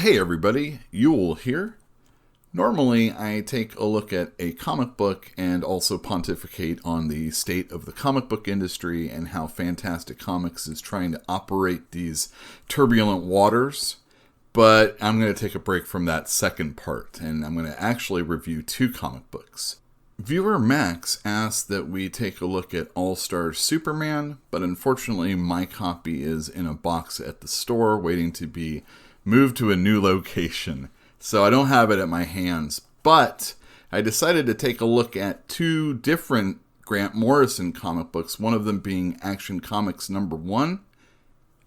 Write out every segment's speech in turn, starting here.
Hey everybody, Yule here. Normally I take a look at a comic book and also pontificate on the state of the comic book industry and how Fantastic Comics is trying to operate these turbulent waters. But I'm going to take a break from that second part, and I'm going to actually review two comic books. Viewer Max asked that we take a look at All-Star Superman, but unfortunately my copy is in a box at the store waiting to be moved to a new location. So I don't have it at my hands, but I decided to take a look at two different Grant Morrison comic books, one of them being Action Comics number 1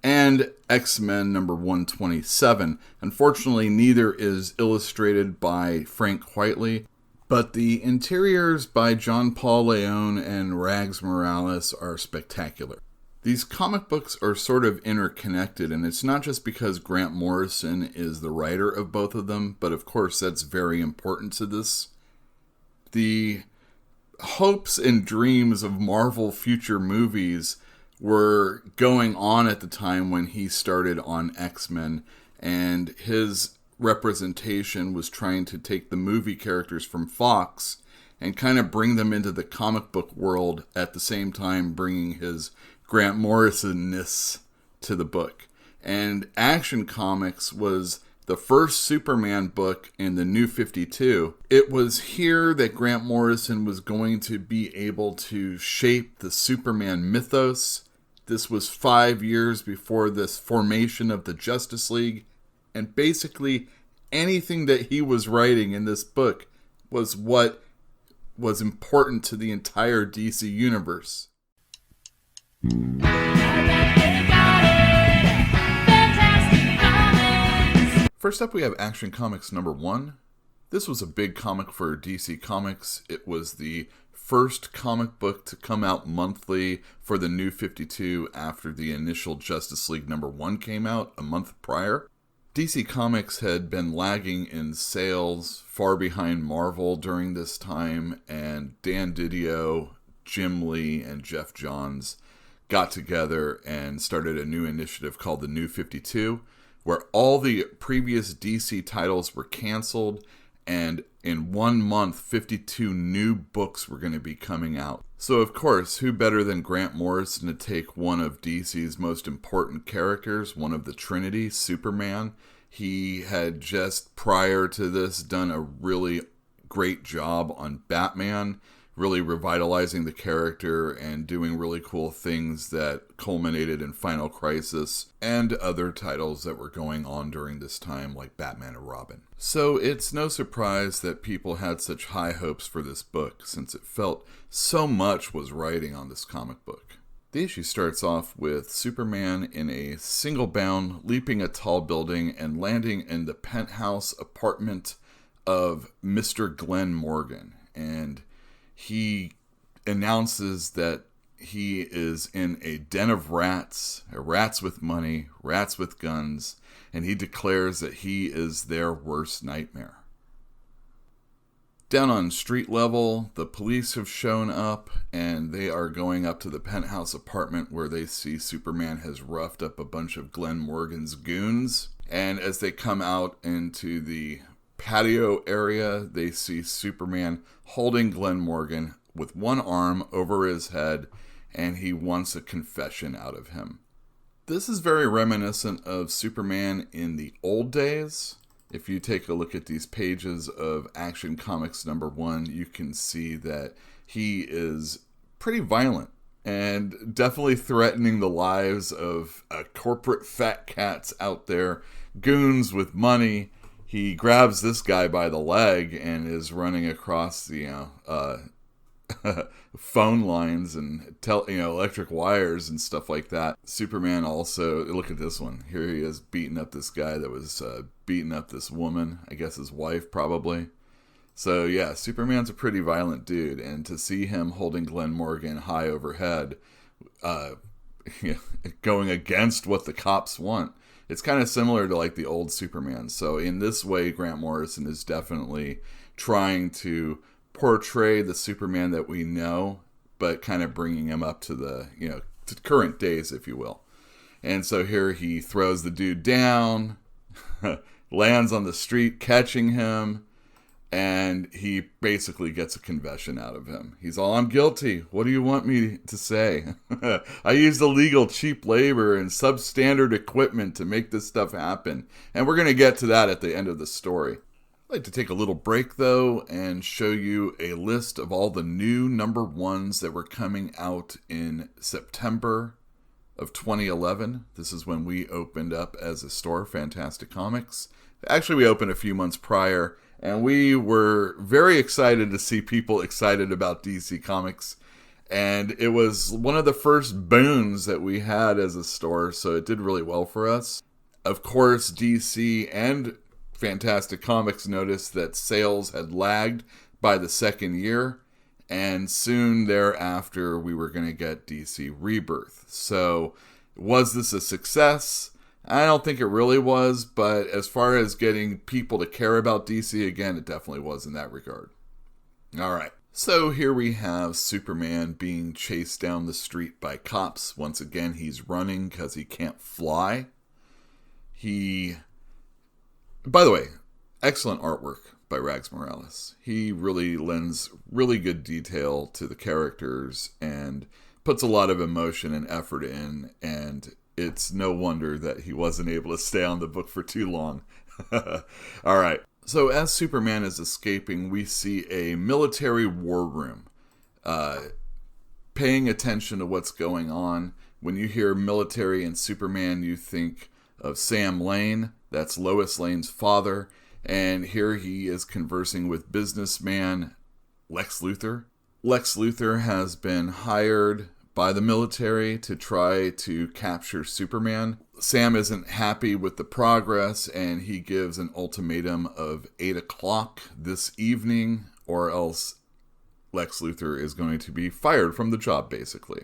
and X-Men number 127. Unfortunately, neither is illustrated by Frank Whiteley, but the interiors by John Paul Leon and Rags Morales are spectacular. These comic books are sort of interconnected, and it's not just because Grant Morrison is the writer of both of them, but of course that's very important to this. The hopes and dreams of Marvel future movies were going on at the time when he started on X-Men, and his representation was trying to take the movie characters from Fox and kind of bring them into the comic book world at the same time bringing his Grant Morrison-ness to the book. And Action Comics was the first Superman book in the New 52. It was here that Grant Morrison was going to be able to shape the Superman mythos. This was 5 years before this formation of the Justice League. And basically anything that he was writing in this book was what was important to the entire DC universe. First up, we have Action Comics number 1. This was a big comic for DC Comics. It was the first comic book to come out monthly for the New 52 after the initial Justice League number 1 came out a month prior. DC Comics had been lagging in sales, far behind Marvel during this time, and Dan Didio, Jim Lee, and Jeff Johns got together and started a new initiative called the New 52, where all the previous DC titles were canceled, and in 1 month, 52 new books were going to be coming out. So of course, who better than Grant Morrison to take one of DC's most important characters, one of the Trinity, Superman. He had just prior to this done a really great job on Batman, really revitalizing the character and doing really cool things that culminated in Final Crisis and other titles that were going on during this time, like Batman and Robin. So it's no surprise that people had such high hopes for this book, since it felt so much was riding on this comic book. The issue starts off with Superman in a single bound, leaping a tall building and landing in the penthouse apartment of Mr. Glenn Morgan. And he announces that he is in a den of rats with money, rats with guns, and he declares that he is their worst nightmare. Down on street level, the police have shown up, and they are going up to the penthouse apartment where they see Superman has roughed up a bunch of Glenn Morgan's goons. And as they come out into the patio area, they see Superman holding Glenn Morgan with one arm over his head, and he wants a confession out of him. This is very reminiscent of Superman in the old days. If you take a look at these pages of Action Comics number 1, you can see that he is pretty violent and definitely threatening the lives of corporate fat cats out there, goons with money. He grabs this guy by the leg and is running across the phone lines and electric wires and stuff like that. Superman also, look at this one. Here he is beating up this guy that was beating up this woman, I guess his wife probably. So yeah, Superman's a pretty violent dude, and to see him holding Glenn Morgan high overhead, going against what the cops want, it's kind of similar to like the old Superman. So in this way, Grant Morrison is definitely trying to portray the Superman that we know, but kind of bringing him up to the, to current days, if you will. And so here he throws the dude down, lands on the street, catching him. And he basically gets a confession out of him. He's all, I'm guilty. What do you want me to say? I used illegal cheap labor and substandard equipment to make this stuff happen. And we're going to get to that at the end of the story. I'd like to take a little break, though, and show you a list of all the new number ones that were coming out in September of 2011. This is when we opened up as a store, Fantastic Comics. Actually, we opened a few months prior. And we were very excited to see people excited about DC Comics. And it was one of the first boons that we had as a store, so it did really well for us. Of course, DC and Fantastic Comics noticed that sales had lagged by the second year. And soon thereafter, we were going to get DC Rebirth. So, was this a success? I don't think it really was, but as far as getting people to care about DC, again, it definitely was in that regard. All right, so here we have Superman being chased down the street by cops. Once again, he's running because he can't fly. By the way, excellent artwork by Rags Morales. He really lends really good detail to the characters and puts a lot of emotion and effort in, and it's no wonder that he wasn't able to stay on the book for too long. All right. So as Superman is escaping, we see a military war room. Paying attention to what's going on. When you hear military and Superman, you think of Sam Lane. That's Lois Lane's father. And here he is conversing with businessman Lex Luthor. Lex Luthor has been hired by the military to try to capture Superman. Sam isn't happy with the progress, and he gives an ultimatum of 8 o'clock this evening, or else Lex Luthor is going to be fired from the job, basically.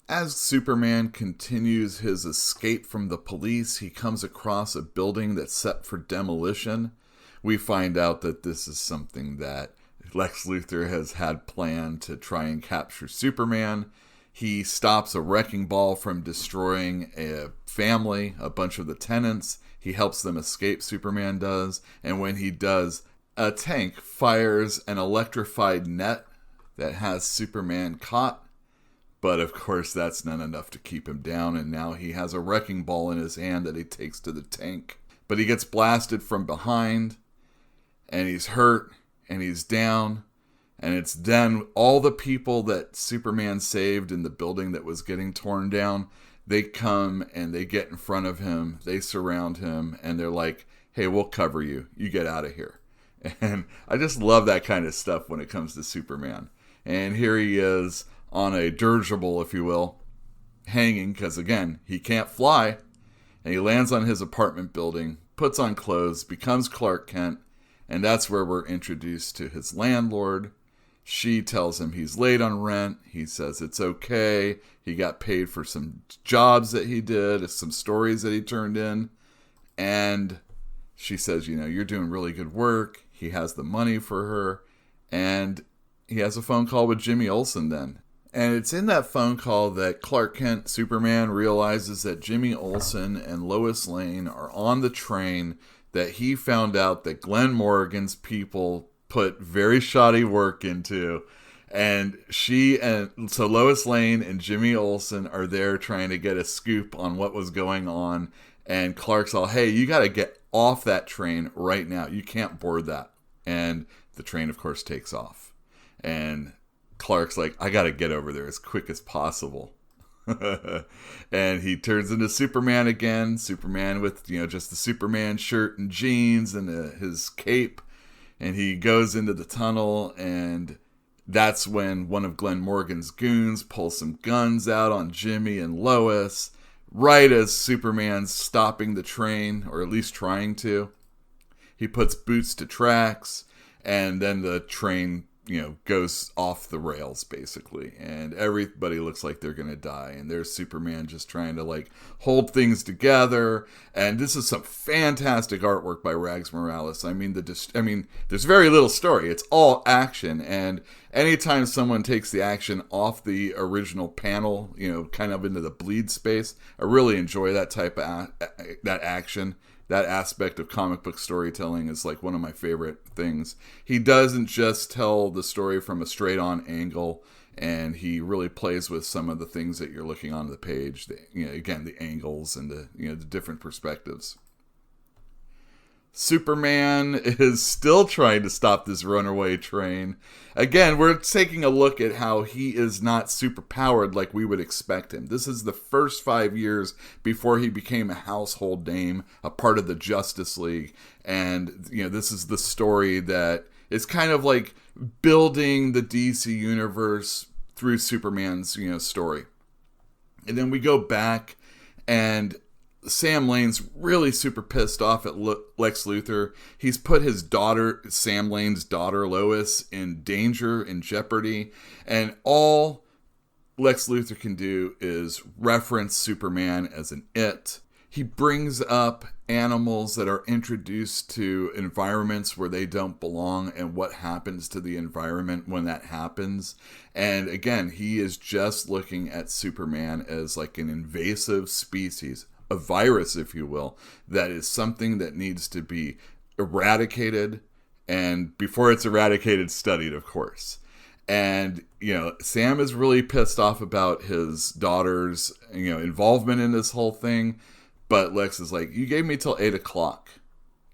As Superman continues his escape from the police, he comes across a building that's set for demolition. We find out that this is something that Lex Luthor has had planned to try and capture Superman. He stops a wrecking ball from destroying a family, a bunch of the tenants. He helps them escape, Superman does. And when he does, a tank fires an electrified net that has Superman caught. But of course, that's not enough to keep him down. And now he has a wrecking ball in his hand that he takes to the tank. But he gets blasted from behind. And he's hurt. And he's down. And it's then all the people that Superman saved in the building that was getting torn down, they come and they get in front of him, they surround him, and they're like, hey, we'll cover you. You get out of here. And I just love that kind of stuff when it comes to Superman. And here he is on a dirigible, if you will, hanging, because again, he can't fly. And he lands on his apartment building, puts on clothes, becomes Clark Kent, and that's where we're introduced to his landlord. She tells him he's late on rent. He says it's okay. He got paid for some jobs that he did, some stories that he turned in. And she says, you're doing really good work. He has the money for her. And he has a phone call with Jimmy Olsen then. And it's in that phone call that Clark Kent, Superman, realizes that Jimmy Olsen and Lois Lane are on the train that he found out that Glenn Morgan's people put very shoddy work into. And so Lois Lane and Jimmy Olsen are there trying to get a scoop on what was going on. And Clark's all, hey, you got to get off that train right now. You can't board that. And the train, of course, takes off. And Clark's like, I got to get over there as quick as possible. And he turns into Superman again. Superman with, just the Superman shirt and jeans and his cape. And he goes into the tunnel, and that's when one of Glenn Morgan's goons pulls some guns out on Jimmy and Lois, right as Superman's stopping the train, or at least trying to. He puts boots to tracks, and then the train, goes off the rails, basically. And everybody looks like they're going to die. And there's Superman just trying to, hold things together. And this is some fantastic artwork by Rags Morales. There's very little story. It's all action. And anytime someone takes the action off the original panel, kind of into the bleed space, I really enjoy that type of that action. that aspect of comic book storytelling is like one of my favorite things. He doesn't just tell the story from a straight on angle, and he really plays with some of the things that you're looking on the page. Again, the angles and the different perspectives. Superman is still trying to stop this runaway train. Again, we're taking a look at how he is not superpowered like we would expect him. This is the first 5 years before he became a household name, a part of the Justice League. And, this is the story that is kind of like building the DC universe through Superman's, story. And then we go back, and Sam Lane's really super pissed off at Lex Luthor. He's put his daughter, Sam Lane's daughter, Lois, in danger, in jeopardy. And all Lex Luthor can do is reference Superman as an it. He brings up animals that are introduced to environments where they don't belong and what happens to the environment when that happens. And again, he is just looking at Superman as like an invasive species, a virus, if you will, that is something that needs to be eradicated, and before it's eradicated, studied, of course. And, Sam is really pissed off about his daughter's, involvement in this whole thing, but Lex is like, you gave me till 8 o'clock.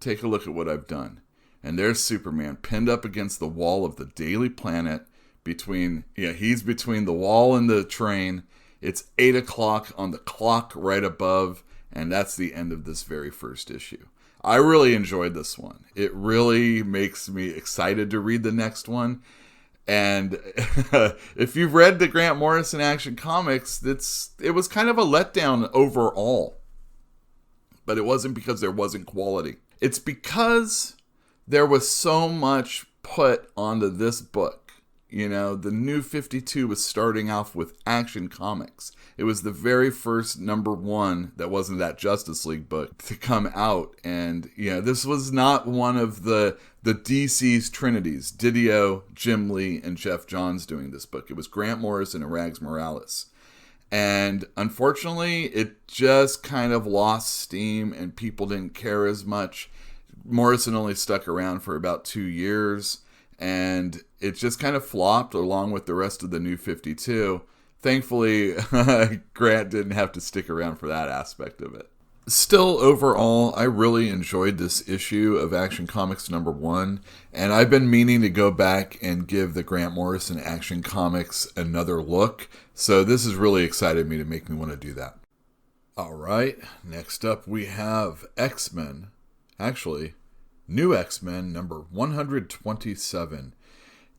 Take a look at what I've done. And there's Superman pinned up against the wall of the Daily Planet he's between the wall and the train. It's 8 o'clock on the clock right above, and that's the end of this very first issue. I really enjoyed this one. It really makes me excited to read the next one. And if you've read the Grant Morrison Action Comics, it was kind of a letdown overall. But it wasn't because there wasn't quality. It's because there was so much put onto this book. The New 52 was starting off with Action Comics. It was the very first #1 that wasn't that Justice League book to come out. And, this was not one of the DC's trinities, Didio, Jim Lee, and Jeff Johns doing this book. It was Grant Morrison and Rags Morales. And unfortunately, it just kind of lost steam and people didn't care as much. Morrison only stuck around for about 2 years. And it just kind of flopped along with the rest of the New 52. Thankfully, Grant didn't have to stick around for that aspect of it. Still, overall, I really enjoyed this issue of Action Comics #1. And I've been meaning to go back and give the Grant Morrison Action Comics another look. So this has really excited me to make me want to do that. All right, next up we have X-Men. Actually, New X-Men number 127.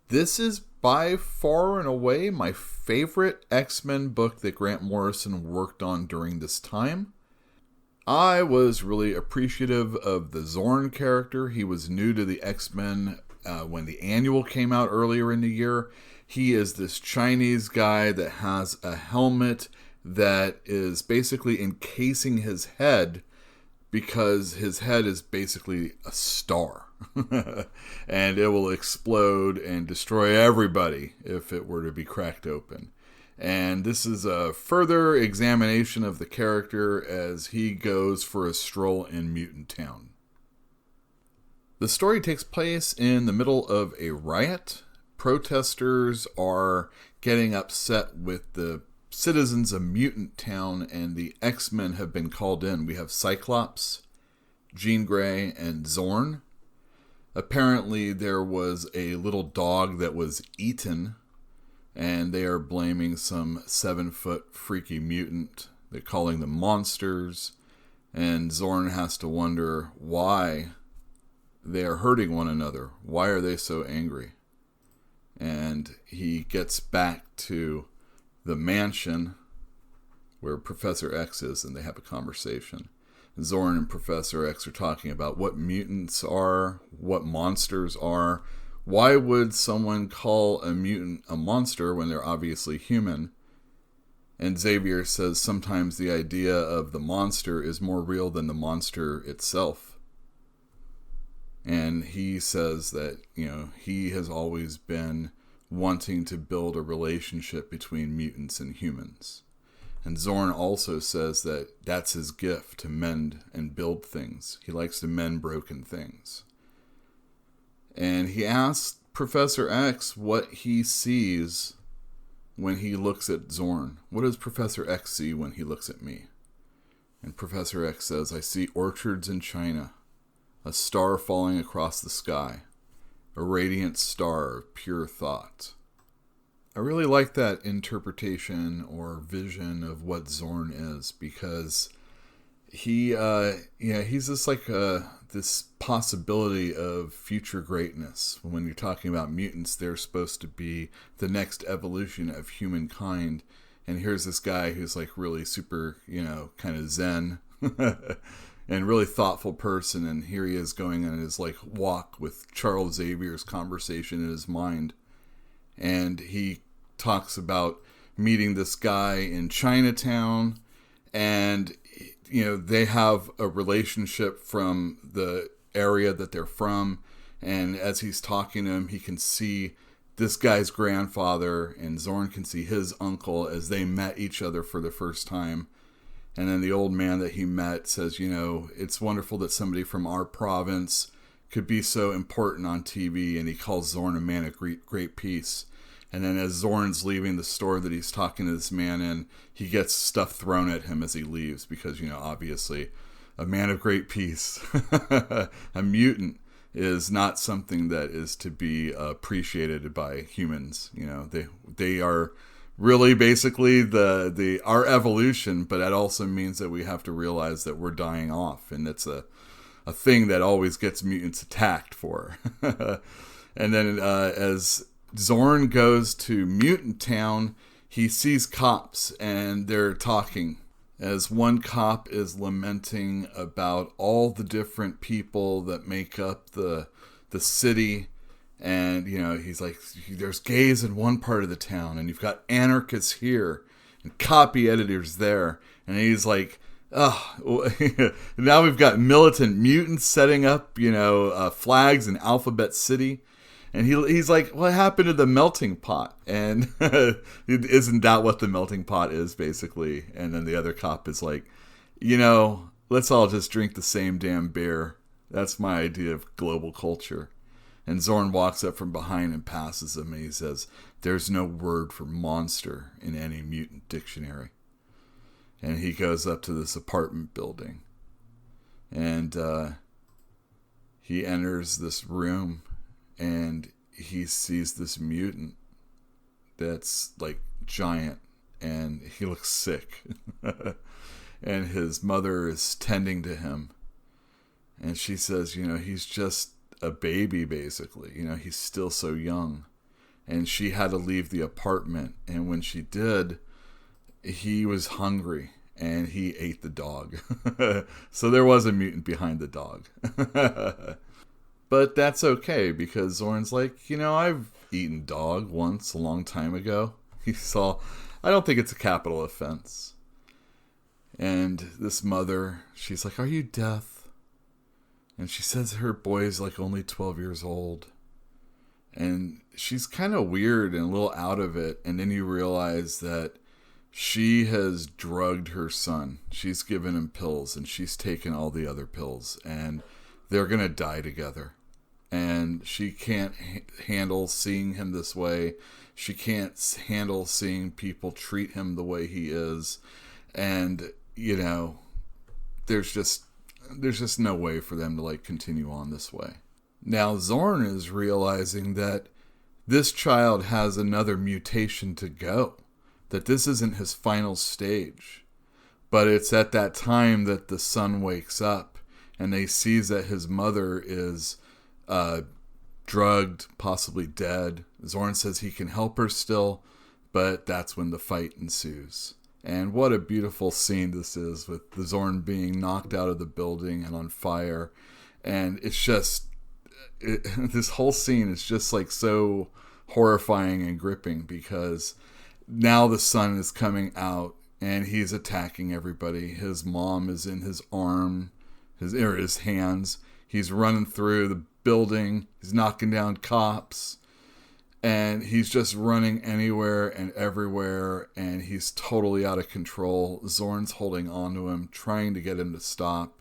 This is by far and away my favorite X-Men book that Grant Morrison worked on during this time. I was really appreciative of the Zorn character. He was new to the X-Men when the annual came out earlier in the year. He is this Chinese guy that has a helmet that is basically encasing his head, because his head is basically a star. And it will explode and destroy everybody if it were to be cracked open. And this is a further examination of the character as he goes for a stroll in Mutant Town. The story takes place in the middle of a riot. Protesters are getting upset with the citizens of Mutant Town, and the X-Men have been called in. We have Cyclops, Jean Grey, and Zorn. Apparently there was a little dog that was eaten, and they are blaming some 7-foot freaky mutant. They're calling them monsters, and Zorn has to wonder why they are hurting one another. Why are they so angry? And he gets back to the mansion where Professor X is, and they have a conversation. Zorn and Professor X are talking about what mutants are, what monsters are. Why would someone call a mutant a monster when they're obviously human? And Xavier says sometimes the idea of the monster is more real than the monster itself. And he says that, he has always been wanting to build a relationship between mutants and humans. And Zorn also says that that's his gift, to mend and build things. He likes to mend broken things. And he asks Professor X what he sees when he looks at Zorn. What does Professor X see when he looks at me? And Professor X says, I see orchards in China, a star falling across the sky, a radiant star of pure thought. I really like that interpretation or vision of what Zorn is, because he's just like this possibility of future greatness. When you're talking about mutants, they're supposed to be the next evolution of humankind. And here's this guy who's like really super, kind of zen and really thoughtful person. And here he is going on his like walk with Charles Xavier's conversation in his mind. And he talks about meeting this guy in Chinatown, and they have a relationship from the area that they're from. And as he's talking to him, he can see this guy's grandfather, and Zorn can see his uncle as they met each other for the first time. And then the old man that he met says, it's wonderful that somebody from our province could be so important on TV. And he calls Zorn a man of great peace. And then as Zorn's leaving the store that he's talking to this man in, he gets stuff thrown at him as he leaves because, obviously a man of great peace, a mutant, is not something that is to be appreciated by humans. They are really basically our evolution, but that also means that we have to realize that we're dying off, and that's a thing that always gets mutants attacked for. And then as Zorn goes to Mutant Town, he sees cops, and they're talking as one cop is lamenting about all the different people that make up the city. And, he's like, there's gays in one part of the town, and you've got anarchists here, and copy editors there. And he's like, now we've got militant mutants setting up, flags in Alphabet City. And he's like, what happened to the melting pot? And isn't that what the melting pot is, basically? And then the other cop is like, let's all just drink the same damn beer. That's my idea of global culture. And Zorn walks up from behind and passes him, and he says, there's no word for monster in any mutant dictionary. And he goes up to this apartment building. And he enters this room. And he sees this mutant that's like giant, and he looks sick. And his mother is tending to him. And she says, he's just a baby, basically. He's still so young. And she had to leave the apartment. And when she did, he was hungry, and he ate the dog. So there was a mutant behind the dog. But that's okay, because Zorn's like, I've eaten dog once a long time ago. I don't think it's a capital offense. And this mother, she's like, are you deaf? And she says her boy's like only 12 years old. And she's kind of weird and a little out of it. And then you realize that she has drugged her son. She's given him pills, and she's taken all the other pills. And they're going to die together. And she can't handle seeing him this way. She can't handle seeing people treat him the way he is. And, there's just no way for them to continue on this way. Now Zorn is realizing that this child has another mutation to go. That this isn't his final stage. But it's at that time that the son wakes up, and they sees that his mother is drugged, possibly dead. Zorn says he can help her still, but that's when the fight ensues. And what a beautiful scene this is, with the Zorn being knocked out of the building and on fire. And it's just, this whole scene is just so horrifying and gripping, because now the son is coming out and he's attacking everybody. His mom is in his arm, his hands. He's running through the building. He's knocking down cops. And he's just running anywhere and everywhere, and he's totally out of control. Zorn's holding on to him, trying to get him to stop.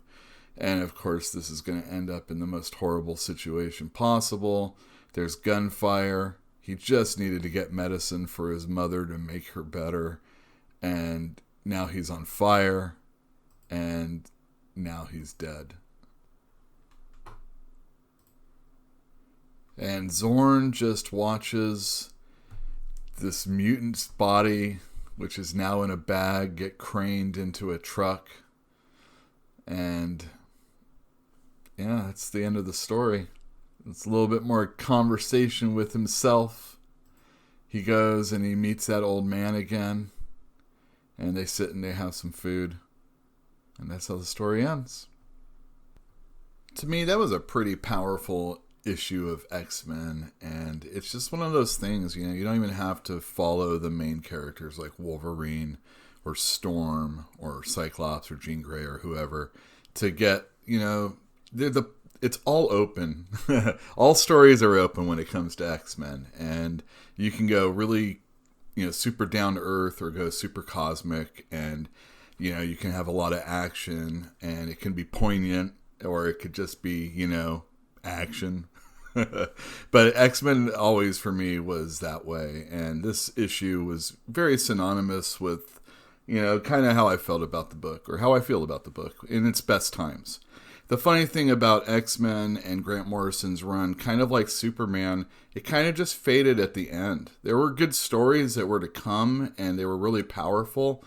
And of course, this is going to end up in the most horrible situation possible. There's gunfire. He just needed to get medicine for his mother to make her better. And now he's on fire. And now he's dead. And Zorn just watches this mutant's body, which is now in a bag, get craned into a truck. And yeah, that's the end of the story. It's a little bit more conversation with himself. He goes and he meets that old man again. And they sit and they have some food. And that's how the story ends. To me, that was a pretty powerful issue of X-Men, and it's just one of those things, you know, you don't even have to follow the main characters like Wolverine or Storm or Cyclops or Jean Grey or whoever to get, you know, it's all open. All stories are open when it comes to X-Men, and you can go really, you know, super down to earth or go super cosmic, and, you know, you can have a lot of action, and it can be poignant, or it could just be, you know, action. But X-Men always for me was that way, and this issue was very synonymous with, you know, kind of how I felt about the book, or how I feel about the book in its best times. The funny thing about X-Men and Grant Morrison's run, kind of like Superman, it kind of just faded at the end. There were good stories that were to come, and they were really powerful,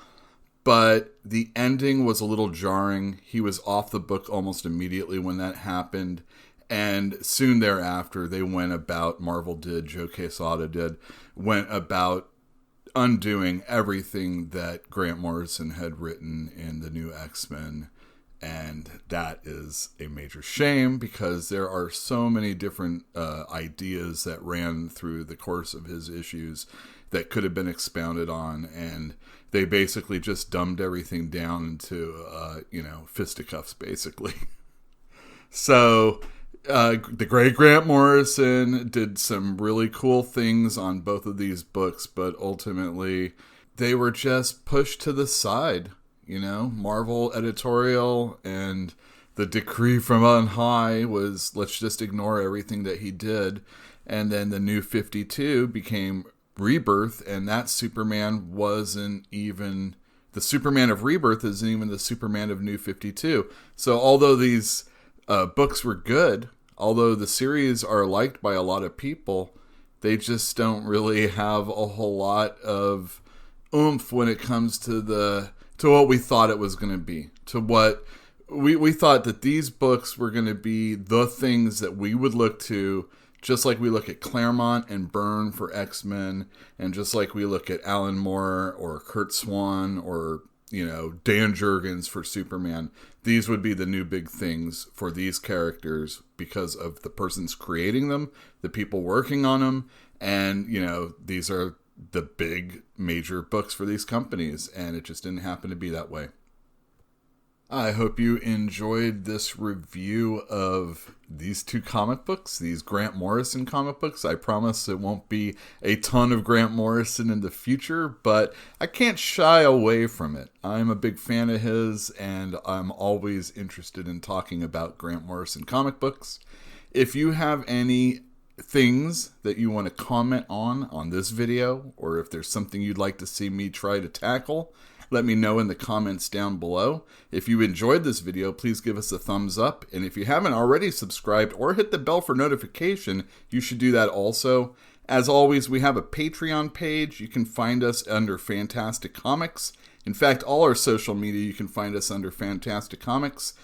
but the ending was a little jarring. He was off the book almost immediately when that happened. And soon thereafter, they went about, Marvel did, Joe Quesada did, went about undoing everything that Grant Morrison had written in the new X-Men. And that is a major shame, because there are so many different ideas that ran through the course of his issues that could have been expounded on. And they basically just dumbed everything down into, you know, fisticuffs, basically. So the great Grant Morrison did some really cool things on both of these books, but ultimately they were just pushed to the side. You know, Marvel editorial and the decree from on high was, let's just ignore everything that he did. And then the New 52 became Rebirth, and that Superman wasn't even, the Superman of Rebirth isn't even the Superman of New 52. So although these books were good, although the series are liked by a lot of people, they just don't really have a whole lot of oomph when it comes to what we thought it was going to be, to what we thought that these books were going to be the things that we would look to, just like we look at Claremont and Byrne for X-Men, and just like we look at Alan Moore or Kurt Swan or, you know, Dan Jurgens for Superman. These would be the new big things for these characters because of the persons creating them, the people working on them, and, you know, these are the big major books for these companies, and it just didn't happen to be that way. I hope you enjoyed this review of these two comic books, these Grant Morrison comic books. I promise it won't be a ton of Grant Morrison in the future, but I can't shy away from it. I'm a big fan of his, and I'm always interested in talking about Grant Morrison comic books. If you have any things that you want to comment on this video, or if there's something you'd like to see me try to tackle, let me know in the comments down below. If you enjoyed this video, please give us a thumbs up, and if you haven't already subscribed or hit the bell for notification, you should do that also. As always, we have a Patreon page. You can find us under Fantastic Comics. In fact, all our social media, you can find us under Fantastic Comics.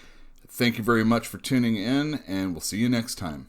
Thank you very much for tuning in, and we'll see you next time.